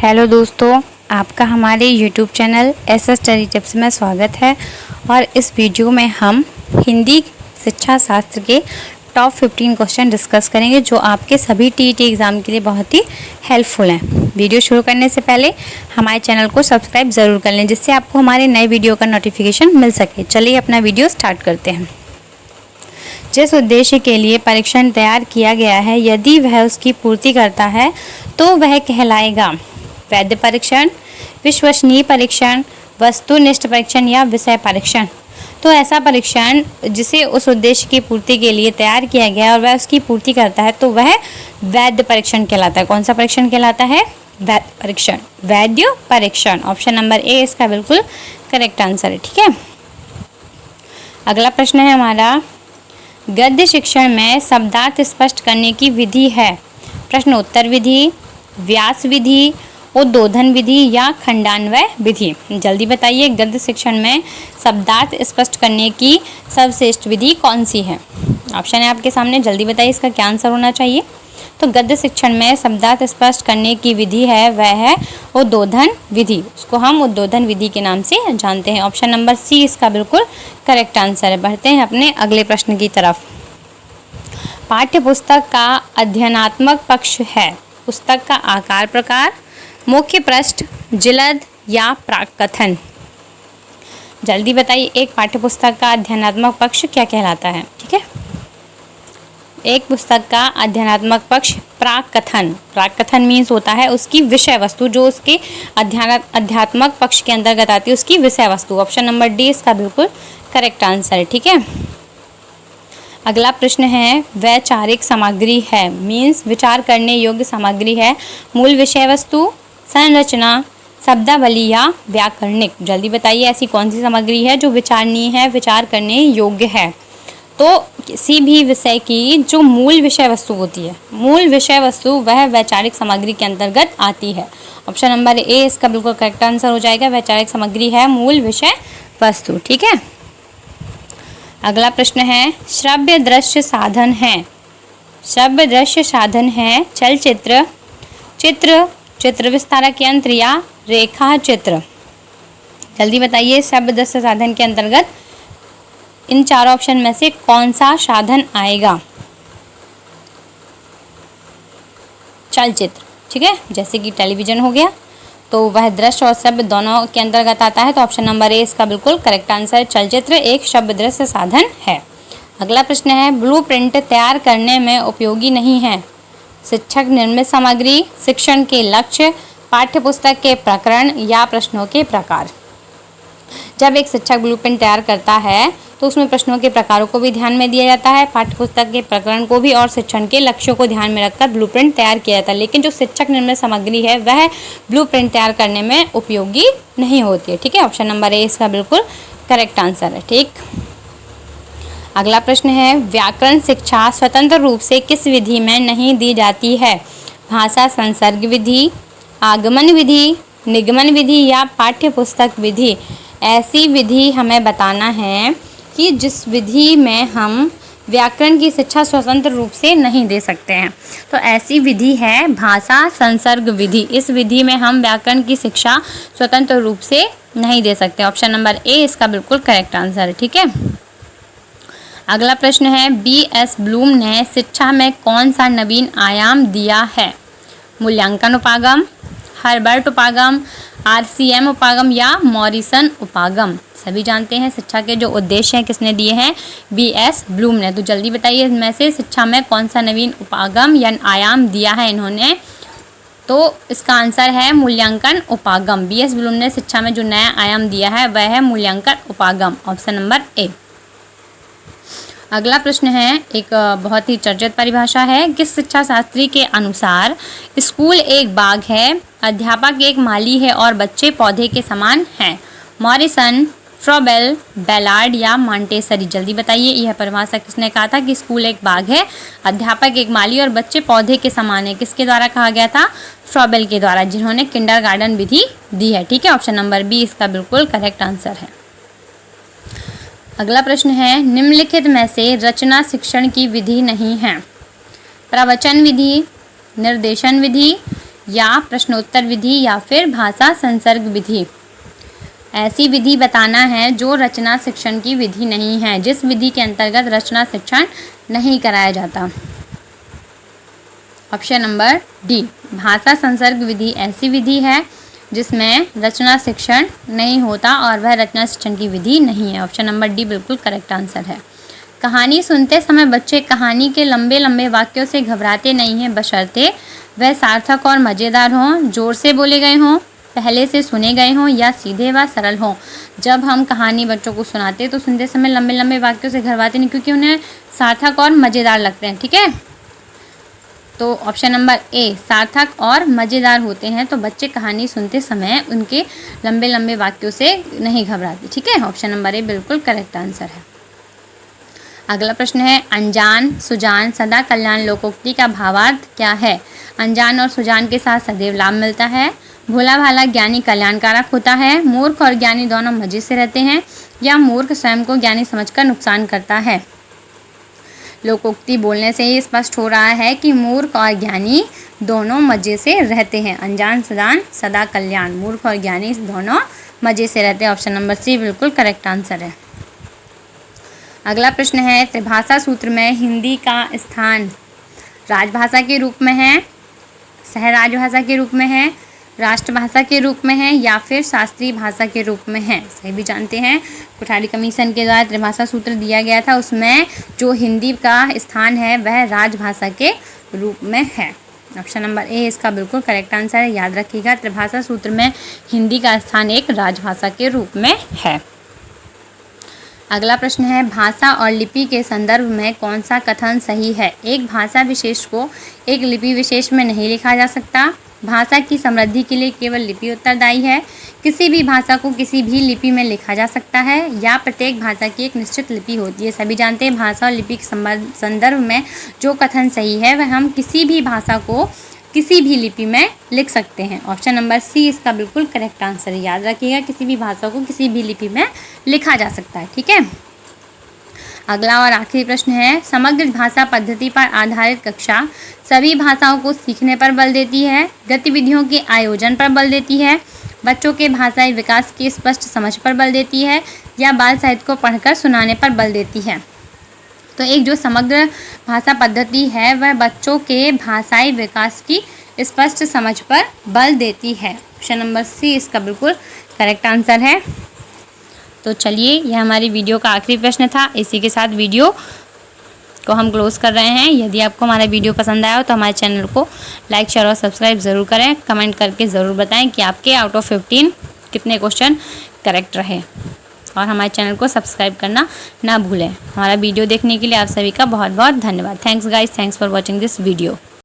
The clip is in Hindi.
हेलो दोस्तों, आपका हमारे YouTube channel SS study tips में स्वागत है। और इस वीडियो में हम हिंदी शिक्षा शास्त्र के टॉप 15 क्वेश्चन डिस्कस करेंगे जो आपके सभी टीईटी एग्ज़ाम के लिए बहुत ही हेल्पफुल हैं। वीडियो शुरू करने से पहले हमारे चैनल को सब्सक्राइब ज़रूर कर लें जिससे आपको हमारे नए वीडियो का नोटिफिकेशन मिल सके। चलिए अपना वीडियो स्टार्ट करते हैं। जिस उद्देश्य के लिए परीक्षण तैयार किया गया है, यदि वह उसकी पूर्ति करता है तो वह कहलाएगा वैध परीक्षण, विश्वसनीय परीक्षण, वस्तुनिष्ठ परीक्षण या विषय परीक्षण। तो ऐसा परीक्षण जिसे उस उद्देश्य की पूर्ति के लिए तैयार किया गया है और वह उसकी पूर्ति करता है तो वह वैध परीक्षण कहलाता है। कौन सा परीक्षण कहलाता है? वैध परीक्षण, वैध परीक्षण। ऑप्शन नंबर ए इसका बिल्कुल करेक्ट आंसर है। ठीक है, अगला प्रश्न है हमारा, गद्य शिक्षण में शब्दार्थ स्पष्ट करने की विधि है। प्रश्नोत्तर विधि, व्यास विधि, उद्बोधन विधि या खंडान्वय विधि। जल्दी बताइए, गद्य शिक्षण में शब्दार्थ स्पष्ट करने की सर्वश्रेष्ठ विधि कौन सी है? ऑप्शन है आपके सामने, जल्दी बताइए इसका क्या आंसर होना चाहिए। तो गद्य शिक्षण में शब्दार्थ स्पष्ट करने की विधि है वह है उद्बोधन विधि। उसको हम उद्बोधन विधि के नाम से जानते हैं। ऑप्शन नंबर सी इसका बिल्कुल करेक्ट आंसर है। बढ़ते हैं अपने अगले प्रश्न की तरफ। पाठ्य पुस्तक का अध्ययनात्मक पक्ष है। पुस्तक का आकार प्रकार, मुख्य पृष्ठ, जिलद या प्राक कथन। जल्दी बताइए, एक पाठ्य पुस्तक का अध्ययनात्मक पक्ष क्या कहलाता है? ठीक है, एक पुस्तक का अध्ययनात्मक पक्ष प्राक कथन। प्राक कथन मीन्स होता है उसकी विषय वस्तु, जो उसके अध्यात्मक पक्ष के अंतर्गत आती है उसकी विषय वस्तु। ऑप्शन नंबर डी इसका बिल्कुल करेक्ट आंसर है। ठीक है, अगला प्रश्न है, वैचारिक सामग्री है मीन्स विचार करने योग्य सामग्री है। मूल विषय वस्तु, संरचना, शब्दावली या व्याकरणिक। जल्दी बताइए ऐसी कौन सी सामग्री है जो विचारणीय है, विचार करने योग्य है। तो किसी भी विषय की जो मूल विषय वस्तु होती है, मूल विषय वस्तु वह वैचारिक सामग्री के अंतर्गत आती है। ऑप्शन नंबर ए इसका बिल्कुल करेक्ट आंसर हो जाएगा। वैचारिक सामग्री है मूल विषय वस्तु। ठीक है, अगला प्रश्न है, श्रव्य दृश्य साधन है। श्रव्य दृश्य साधन है चलचित्र, चित्र, चित्र विस्तारक यंत्र या रेखा चित्र। जल्दी बताइए, श्रव्य दृश्य साधन के अंतर्गत इन चारों ऑप्शन में से कौन सा साधन आएगा? चलचित्र। ठीक है, जैसे कि टेलीविजन हो गया तो वह दृश्य और श्रव्य दोनों के अंतर्गत आता है। तो ऑप्शन नंबर ए इसका बिल्कुल करेक्ट आंसर है। चलचित्र एक श्रव्य दृश्य साधन है। अगला प्रश्न है, ब्लूप्रिंट तैयार करने में उपयोगी नहीं है। शिक्षक निर्मित सामग्री, शिक्षण के लक्ष्य, पाठ्यपुस्तक के प्रकरण या प्रश्नों के प्रकार। जब एक शिक्षक ब्लूप्रिंट तैयार करता है तो उसमें प्रश्नों के प्रकारों को भी ध्यान में दिया जाता है, पाठ्यपुस्तक के प्रकरण को भी और शिक्षण के लक्ष्यों को ध्यान में रखकर ब्लूप्रिंट तैयार किया जाता है। लेकिन जो शिक्षक निर्मित सामग्री है वह ब्लूप्रिंट तैयार करने में उपयोगी नहीं होती है। ठीक है, ऑप्शन नंबर ए इसका बिल्कुल करेक्ट आंसर है। ठीक, अगला प्रश्न है, व्याकरण शिक्षा स्वतंत्र रूप से किस विधि में नहीं दी जाती है? भाषा संसर्ग विधि, आगमन विधि, निगमन विधि या पाठ्यपुस्तक विधि। ऐसी विधि हमें बताना है कि जिस विधि में हम व्याकरण की शिक्षा स्वतंत्र रूप से नहीं दे सकते हैं। तो ऐसी विधि है भाषा संसर्ग विधि। इस विधि में हम व्याकरण की शिक्षा स्वतंत्र रूप से नहीं दे सकते। ऑप्शन नंबर ए इसका बिल्कुल करेक्ट आंसर है। ठीक है, अगला प्रश्न है, B.S. ब्लूम ने शिक्षा में कौन सा नवीन आयाम दिया है? मूल्यांकन उपागम, हर्बर्ट उपागम, RCM उपागम या मॉरिसन उपागम। सभी जानते हैं शिक्षा के जो उद्देश्य हैं किसने दिए हैं? B.S. ब्लूम ने। तो जल्दी बताइए इनमें से शिक्षा में कौन सा नवीन उपागम या आयाम दिया है इन्होंने? तो इसका आंसर है मूल्यांकन उपागम। B.S. ब्लूम ने शिक्षा में जो नया आयाम दिया है वह है मूल्यांकन उपागम। Option number A. अगला प्रश्न है, एक बहुत ही चर्चित परिभाषा है, किस शिक्षा शास्त्री के अनुसार स्कूल एक बाग है, अध्यापक एक माली है और बच्चे पौधे के समान हैं? मॉरिसन, फ्रॉबेल, बेलार्ड या मॉन्टेसरी। जल्दी बताइए यह परिभाषा किसने कहा था कि स्कूल एक बाग है, अध्यापक एक माली और बच्चे पौधे के समान है? किसके द्वारा कहा गया था? फ्रॉबेल के द्वारा, जिन्होंने किंडरगार्टन विधि दी है। ठीक है, ऑप्शन नंबर बी इसका बिल्कुल करेक्ट आंसर है। अगला प्रश्न है, निम्नलिखित में से रचना शिक्षण की विधि नहीं है? प्रवचन विधि, निर्देशन विधि, या प्रश्नोत्तर विधि या फिर भाषा संसर्ग विधि। ऐसी विधि बताना है जो रचना शिक्षण की विधि नहीं है, जिस विधि के अंतर्गत रचना शिक्षण नहीं कराया जाता। ऑप्शन नंबर डी, भाषा संसर्ग विधि ऐसी विधि है जिसमें रचना शिक्षण नहीं होता और वह रचना शिक्षण की विधि नहीं है। ऑप्शन नंबर डी बिल्कुल करेक्ट आंसर है। कहानी सुनते समय बच्चे कहानी के लंबे लंबे वाक्यों से घबराते नहीं हैं, बशर्ते वह सार्थक और मज़ेदार हों, जोर से बोले गए हों, पहले से सुने गए हों या सीधे व सरल हों। जब हम कहानी बच्चों को सुनाते हैं तो सुनते समय लंबे लंबे वाक्यों से घबराते नहीं, क्योंकि उन्हें सार्थक और मज़ेदार लगते हैं। ठीक है, तो ऑप्शन नंबर ए, सार्थक और मज़ेदार होते हैं, तो बच्चे कहानी सुनते समय उनके लंबे लंबे वाक्यों से नहीं घबराते। ठीक है, ऑप्शन नंबर ए बिल्कुल करेक्ट आंसर है। अगला प्रश्न है, अनजान सुजान सदा कल्याण लोकोक्ति का भावार्थ क्या है? अनजान और सुजान के साथ सदैव लाभ मिलता है, भोला भाला ज्ञानी कल्याणकारक होता है, मूर्ख और ज्ञानी दोनों मजे से रहते हैं, या मूर्ख स्वयं को ज्ञानी समझकर नुकसान करता है। लोकोक्ति बोलने से ही स्पष्ट हो रहा है कि मूर्ख और ज्ञानी दोनों मजे से रहते हैं। अनजान सुजान सदा कल्याण, मूर्ख और ज्ञानी दोनों मजे से रहते हैं। ऑप्शन नंबर सी बिल्कुल करेक्ट आंसर है। अगला प्रश्न है, त्रिभाषा सूत्र में हिंदी का स्थान राजभाषा के रूप में है, सहराजभाषा के रूप में है, राष्ट्रभाषा के रूप में है, या फिर शास्त्रीय भाषा के रूप में है? सही भी जानते हैं, कोठारी कमीशन के द्वारा त्रिभाषा सूत्र दिया गया था, उसमें जो हिंदी का स्थान है वह राजभाषा के रूप में है। ऑप्शन नंबर ए इसका बिल्कुल करेक्ट आंसर है। याद रखिएगा, त्रिभाषा सूत्र में हिंदी का स्थान एक राजभाषा के रूप में है। अगला प्रश्न है, भाषा और लिपि के संदर्भ में कौन सा कथन सही है? एक भाषा विशेष को एक लिपि विशेष में नहीं लिखा जा सकता, भाषा की समृद्धि के लिए केवल लिपि उत्तरदायी है, किसी भी भाषा को किसी भी लिपि में लिखा जा सकता है, या प्रत्येक भाषा की एक निश्चित लिपि होती है। सभी जानते हैं भाषा और लिपि के संदर्भ में जो कथन सही है वह हम किसी भी भाषा को किसी भी लिपि में लिख सकते हैं। ऑप्शन नंबर सी इसका बिल्कुल करेक्ट आंसर है। याद रखिएगा, किसी भी भाषा को किसी भी लिपि में लिखा जा सकता है। ठीक है, अगला और आखिरी प्रश्न है, समग्र भाषा पद्धति पर आधारित कक्षा सभी भाषाओं को सीखने पर बल देती है, गतिविधियों के आयोजन पर बल देती है, बच्चों के भाषाई विकास की स्पष्ट समझ पर बल देती है, या बाल साहित्य को पढ़कर सुनाने पर बल देती है? तो एक जो समग्र भाषा पद्धति है वह बच्चों के भाषाई विकास की स्पष्ट समझ पर बल देती है। ऑप्शन नंबर सी इसका बिल्कुल करेक्ट आंसर है। तो चलिए, यह हमारी वीडियो का आखिरी प्रश्न था। इसी के साथ वीडियो को हम क्लोज कर रहे हैं। यदि आपको हमारा वीडियो पसंद आया हो तो हमारे चैनल को लाइक शेयर और सब्सक्राइब ज़रूर करें। कमेंट करके ज़रूर बताएं कि आपके आउट ऑफ 15 कितने क्वेश्चन करेक्ट रहे, और हमारे चैनल को सब्सक्राइब करना ना भूलें। हमारा वीडियो देखने के लिए आप सभी का बहुत बहुत धन्यवाद। Thanks guys, thanks for watching this video.